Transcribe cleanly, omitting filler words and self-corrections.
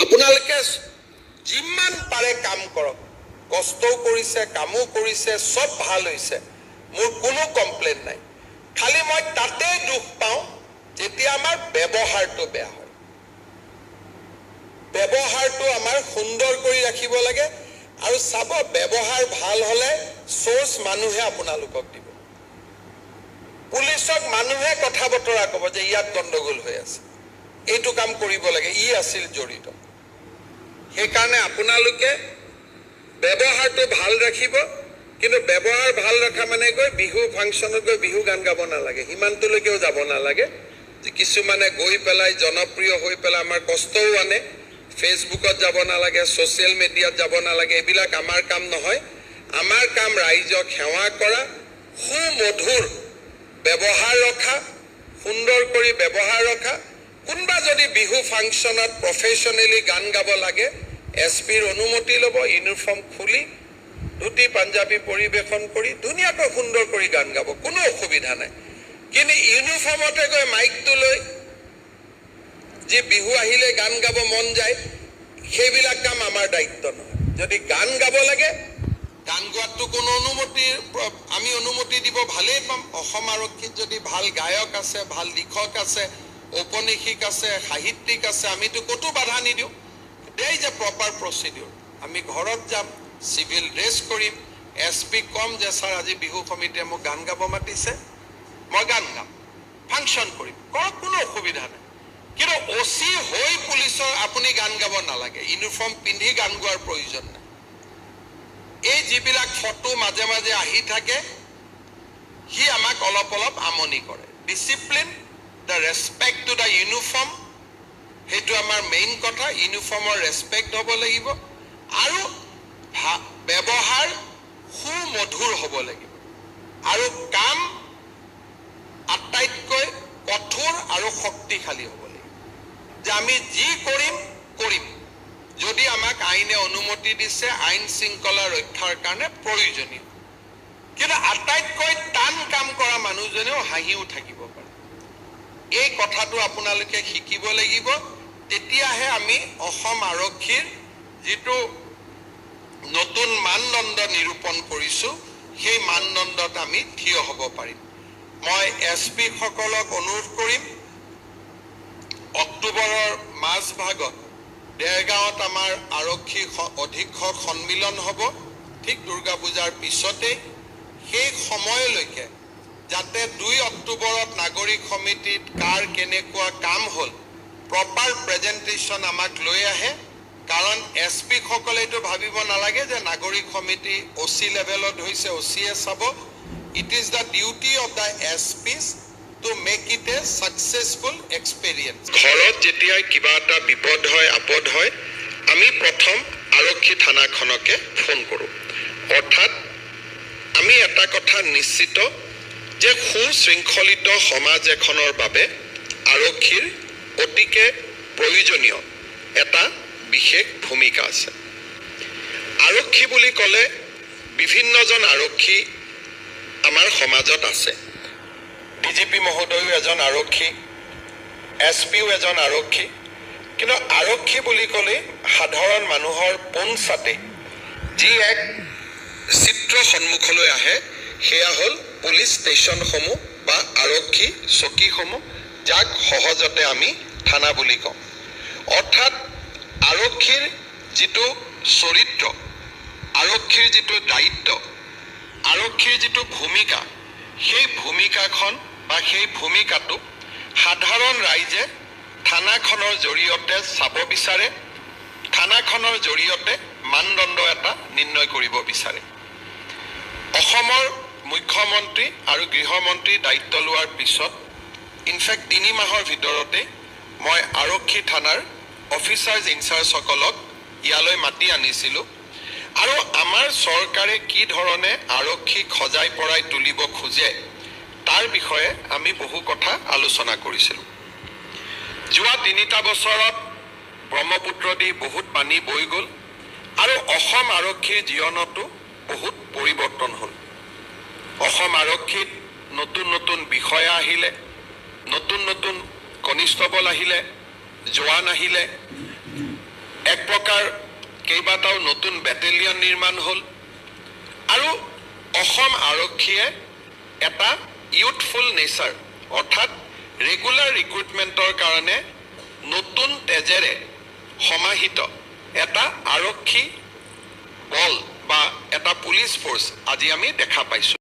আপোনালোকে যিমান পাৰে কাম কৰক, কষ্টও কৰিছে, কামো কৰিছে, সব ভাল হৈছে, মোৰ কোনো কমপ্লেইন নাই। খালি মই তাতেই দুখ পাওঁ যেতিয়া আমাৰ ব্যৱহাৰটো বেয়া হয়। ব্যৱহাৰটো আমাৰ সুন্দৰ কৰি ৰাখিব লাগে, আৰু চাব ব্যৱহাৰ ভাল হলে সোৰ্স মানুহে আপোনালোকক দিব। পুলিচক মানুহে কথা বতৰা ক'ব যে ইয়াত গণ্ডগোল হৈ আছে, এইটো কাম কৰিব লাগে, ই আছিল জড়িত। সেইকাৰণে আপোনালোকে ব্যৱহাৰটো ভাল ৰাখিব, কিন্তু ব্যৱহাৰ ভাল ৰখা মানে গৈ বিহু ফাংচনত গৈ বিহু গান গাব নালাগে, সিমানটোলৈকেও যাব নালাগে। যে কিছুমানে গৈ পেলাই জনপ্ৰিয় হৈ পেলাই আমাৰ কষ্টও আনে, ফেচবুকত যাব নালাগে, ছ'চিয়েল মিডিয়াত যাব নালাগে, এইবিলাক আমাৰ কাম নহয়। আমাৰ কাম ৰাইজক সেৱা কৰা, সুমধুৰ ব্যৱহাৰ ৰখা, সুন্দৰ কৰি ব্যৱহাৰ ৰখা। কোনোবা যদি বিহু ফাংচনত প্ৰফেশ্যনেলি গান গাব লাগে, এছপিৰ অনুমতি ল'ব, ইউনিফৰ্ম খুলি ধুতি পাঞ্জাবী পৰিৱেশন কৰি ধুনীয়াকৈ সুন্দৰ কৰি গান গাব, কোনো অসুবিধা নাই। কিন্তু ইউনিফৰ্মতে গৈ মাইকটো লৈ যি বিহু আহিলে গান গাব মন যায়, সেইবিলাক কাম আমাৰ দায়িত্ব নহয়। যদি গান গাব লাগে, গান গোৱাটো কোনো আমি অনুমতি দিব ভালেই পাম। অসম আৰক্ষীত যদি ভাল গায়ক আছে, ভাল লিখক আছে, ঔপন্যাসিক আছে, সাহিত্যিক আছে, আমিতো ক'তো বাধা নিদিওঁ। দেই যে প্ৰপাৰ প্ৰচিডিউৰ, আমি ঘৰত যাম, চিভিল ড্ৰেছ কৰিম, এছপিক ক'ম যে ছাৰ আজি বিহু সমিতিয়ে মোক গান গাব মাতিছে, মই গান গাম, ফাংচন কৰিম, কৰক, কোনো অসুবিধা নাই। কিন্তু অচি হৈ পুলিচৰ আপুনি গান গাব নালাগে, ইউনিফৰ্ম পিন্ধি গান গোৱাৰ প্ৰয়োজন নাই। এই যিবিলাক ফটো মাজে মাজে আহি থাকে, সি আমাক অলপ অলপ আমনি কৰে। Discipline, the respect to the uniform, সেইটো আমাৰ মেইন কথা। ইউনিফৰ্মৰ ৰেচপেক্ট হ'ব লাগিব, আৰু ব্যৱহাৰ সুমধুৰ হ'ব লাগিব, আৰু কাম আটাইতকৈ কঠোৰ আৰু শক্তিশালী হ'ব লাগিব। যে আমি যি কৰিম কৰিম, যদি আমাক আইনে অনুমতি দিছে, আইন শৃংখলা ৰক্ষাৰ কাৰণে প্ৰয়োজনীয়। কিন্তু আটাইতকৈ টান কাম কৰা মানুহজনেও হাঁহিও থাকিব পাৰে। এই কথাটো আপোনালোকে শিকিব লাগিব, তেতিয়াহে আমি অসম আৰক্ষীৰ যিটো নতুন মানদণ্ড নিৰূপণ কৰিছোঁ, সেই মানদণ্ডত আমি থিয় হ'ব পাৰিম। মই এছপি সকলক অনুৰোধ কৰিম, অক্টোবৰৰ মাজভাগত দেৰগাঁৱত আমাৰ আৰক্ষী অধীক্ষক সন্মিলন হ'ব, ঠিক দুৰ্গা পূজাৰ পিছতেই। সেই সময়লৈকে যাতে 2 অক্টোবৰত নাগৰিক সমিতিত কাৰ কেনেকুৱা কাম হ'ল, প্ৰপাৰ প্ৰেজেণ্টেশ্যন আমাক লৈ আহে। কাৰণ এছপি সকলে এইটো ভাবিব নালাগে যে নাগৰিক সমিতি অচি লেভেলত হৈছে, অচিয়ে চাব। It is the duty of the SPs to make it a successful experience. ঘৰত যেতিয়া কিবা এটা বিপদ হয়, আপদ হয়, আমি প্ৰথম আৰক্ষী থানাখনকে ফোন কৰোঁ। অৰ্থাৎ আমি এটা কথা নিশ্চিত যে সুশৃংখলিত সমাজ এখনৰ বাবে আৰক্ষীৰ অতিকে প্ৰয়োজনীয় এটা বিশেষ ভূমিকা আছে। আৰক্ষী বুলি ক'লে বিভিন্নজন আৰক্ষী আমাৰ সমাজত আছে। ডিজিপি মহোদয়ো এজন আৰক্ষী, এছপিও এজন আৰক্ষী। কিন্তু আৰক্ষী বুলি ক'লে সাধাৰণ মানুহৰ পোনছাতে যি এক চিত্ৰ সন্মুখলৈ আহে, সেয়া হ'ল পুলিচ ষ্টেচনসমূহ বা আৰক্ষী চকীসমূহ, যাক সহজতে আমি থানা বুলি কওঁ। অৰ্থাৎ আৰক্ষীৰ যিটো চৰিত্ৰ, আৰক্ষীৰ যিটো দায়িত্ব, আৰক্ষীৰ যিটো ভূমিকা, সেই ভূমিকাখন বা সেই ভূমিকাটো সাধাৰণ ৰাইজে থানাখনৰ জৰিয়তে চাব বিচাৰে, থানাখনৰ জৰিয়তে মানদণ্ড এটা নিৰ্ণয় কৰিব বিচাৰে। অসমৰ মুখ্যমন্ত্ৰী আৰু গৃহমন্ত্ৰী দায়িত্ব লোৱাৰ পিছত ইনফেক্ট 3 মাহৰ ভিতৰতে মই আৰক্ষী থানাৰ অফিচাৰ্ছ ইনচাৰ্জসকলক ইয়ালৈ মাতি আনিছিলোঁ, আৰু আমাৰ চৰকাৰে কি ধৰণে আৰক্ষীক সজাই পৰাই তুলিব খোজে তাৰ বিষয়ে আমি বহু কথা আলোচনা কৰিছিলোঁ। যোৱা 3টা বছৰত ব্ৰহ্মপুত্ৰ দি বহুত পানী বৈ গ'ল, আৰু অসম আৰক্ষীৰ জীৱনতো বহুত পৰিৱৰ্তন হ'ল। অসম আৰক্ষীত নতুন নতুন বিষয়া আহিলে, নতুন নতুন কনিষ্টবল আহিলে, জোৱান আহিলে, উপত্যকাৰ কেইবাটাও নতুন বেটেলিয়ন নিৰ্মাণ হ'ল আৰু অসম আৰক্ষীয়ে এটা ইউথফুল নেচাৰ অৰ্থাৎ ৰেগুলাৰ ৰিক্ৰুটমেণ্টৰ কাৰণে নতুন তেজেৰে সমাহিত এটা আৰক্ষী বল বা এটা পুলিচ ফ'ৰ্চ আজি আমি দেখা পাইছোঁ।